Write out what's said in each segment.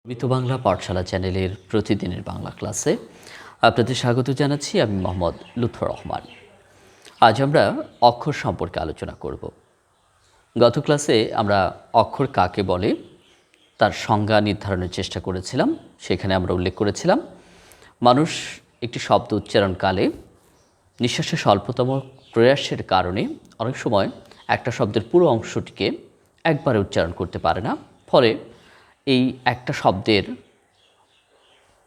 মিতু বাংলা পাঠশালা চ্যানেলের প্রতিদিনের বাংলা ক্লাসে আপনাদের স্বাগত জানাচ্ছি। আমি মোহাম্মদ লুৎফর রহমান। আজ আমরা অক্ষর সম্পর্কে আলোচনা করব। গত ক্লাসে আমরা অক্ষর কাকে বলে তার সংজ্ঞা নির্ধারণের চেষ্টা করেছিলাম। সেখানে আমরা উল্লেখ করেছিলাম মানুষ একটি শব্দ উচ্চারণকালে নিঃশ্বাসের স্বল্পতম প্রয়াসের কারণে অনেক সময় একটা শব্দের পুরো অংশটিকে একবারে উচ্চারণ করতে পারে না। ফলে এই একটা শব্দের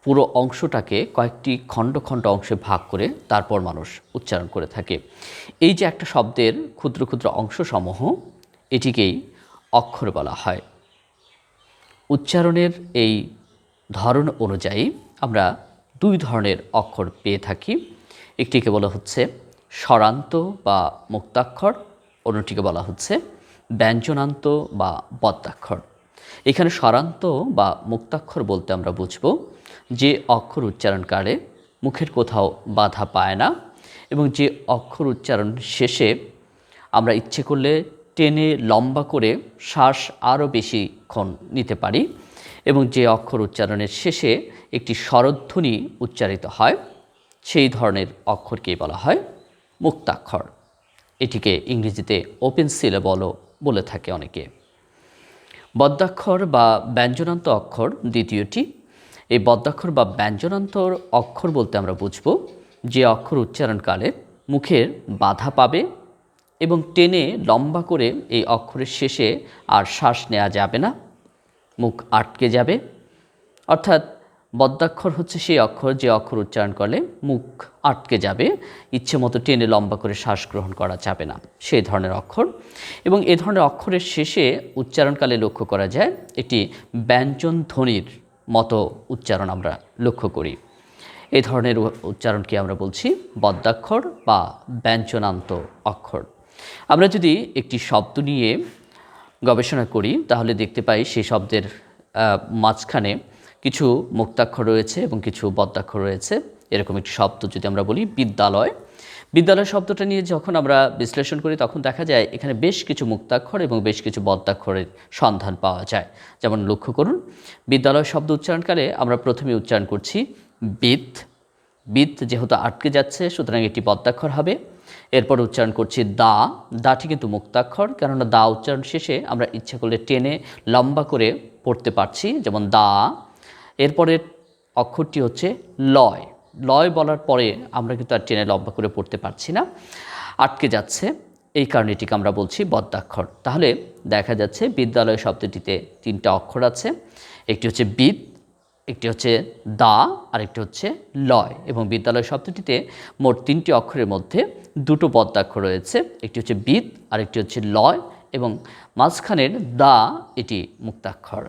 পুরো অংশটাকে কয়েকটি খণ্ড খণ্ড অংশে ভাগ করে তারপর মানুষ উচ্চারণ করে থাকে। এই যে একটা শব্দের ক্ষুদ্র ক্ষুদ্র অংশসমূহ, এটিকেই অক্ষর বলা হয়। উচ্চারণের এই ধরন অনুযায়ী আমরা দুই ধরনের অক্ষর পেয়ে থাকি। একটিকে বলা হচ্ছে স্বরান্ত বা মুক্তাক্ষর, অন্যটিকে বলা হচ্ছে ব্যঞ্জনান্ত বা বদ্যাক্ষর। এখানে স্বরান্ত বা মুক্তাক্ষর বলতে আমরা বুঝব যে অক্ষর উচ্চারণকালে মুখের কোথাও বাধা পায় না এবং যে অক্ষর উচ্চারণ শেষে আমরা ইচ্ছে করলে টেনে লম্বা করে শ্বাস আরও বেশিক্ষণ নিতে পারি এবং যে অক্ষর উচ্চারণের শেষে একটি স্বরধ্বনি উচ্চারিত হয়, সেই ধরনের অক্ষরকেই বলা হয় মুক্তাক্ষর। এটিকে ইংরেজিতে ওপেন সিলেবলও বলে থাকে অনেকে। বদ্যাক্ষর বা ব্যঞ্জনান্ত অক্ষর দ্বিতীয়টি। এই বদ্যাক্ষর বা ব্যঞ্জনান্তর অক্ষর বলতে আমরা বুঝব যে অক্ষর উচ্চারণকালে মুখের বাধা পাবে এবং টেনে লম্বা করে এই অক্ষরের শেষে আর শ্বাস নেওয়া যাবে না, মুখ আটকে যাবে। অর্থাৎ বদ্যাক্ষর হচ্ছে সেই অক্ষর যে অক্ষর উচ্চারণ করলে মুখ আটকে যাবে, ইচ্ছে মতো টেনে লম্বা করে শ্বাস গ্রহণ করা যাবে না, সেই ধরনের অক্ষর। এবং এ ধরনের অক্ষরের শেষে উচ্চারণকালে লক্ষ্য করা যায় একটি ব্যঞ্জন ধ্বনির মতো উচ্চারণ আমরা লক্ষ্য করি। এই ধরনের উচ্চারণকে আমরা বলছি বদ্যাক্ষর বা ব্যঞ্জনান্ত অক্ষর। আমরা যদি একটি শব্দ নিয়ে গবেষণা করি তাহলে দেখতে পাই সেই শব্দের মাঝখানে কিছু মুক্তাক্ষর রয়েছে এবং কিছু বদ্যাক্ষর রয়েছে। এরকম একটি শব্দ যদি আমরা বলি বিদ্যালয়, বিদ্যালয় শব্দটা নিয়ে যখন আমরা বিশ্লেষণ করি তখন দেখা যায় এখানে বেশ কিছু মুক্তাক্ষর এবং বেশ কিছু বদ্যাক্ষরের সন্ধান পাওয়া যায়। যেমন লক্ষ্য করুন, বিদ্যালয় শব্দ উচ্চারণকালে আমরা প্রথমে উচ্চারণ করছি বিদ। বিদ যেহেতু আটকে যাচ্ছে সুতরাং এটি বদ্যাক্ষর হবে। এরপর উচ্চারণ করছি দা। দাটি কিন্তু মুক্তাক্ষর, কেননা দা উচ্চারণ শেষে আমরা ইচ্ছা করলে টেনে লম্বা করে পড়তে পারছি, যেমন দা। এরপরের অক্ষরটি হচ্ছে লয়। লয় বলার পরে আমরা কিন্তু আর টেনে লম্বা করে পড়তে পারছি না, আটকে যাচ্ছে, এই কারণে এটিকে আমরা বলছি বদ্যাক্ষর। তাহলে দেখা যাচ্ছে বিদ্যালয় শব্দটিতে তিনটা অক্ষর আছে, একটি হচ্ছে বিদ, একটি হচ্ছে দা, আর একটি হচ্ছে লয়। এবং বিদ্যালয় শব্দটিতে মোট তিনটি অক্ষরের মধ্যে দুটো বদ্যাক্ষর রয়েছে, একটি হচ্ছে বিদ আর একটি হচ্ছে লয় এবং মাঝখানের দা এটি মুক্তাক্ষর।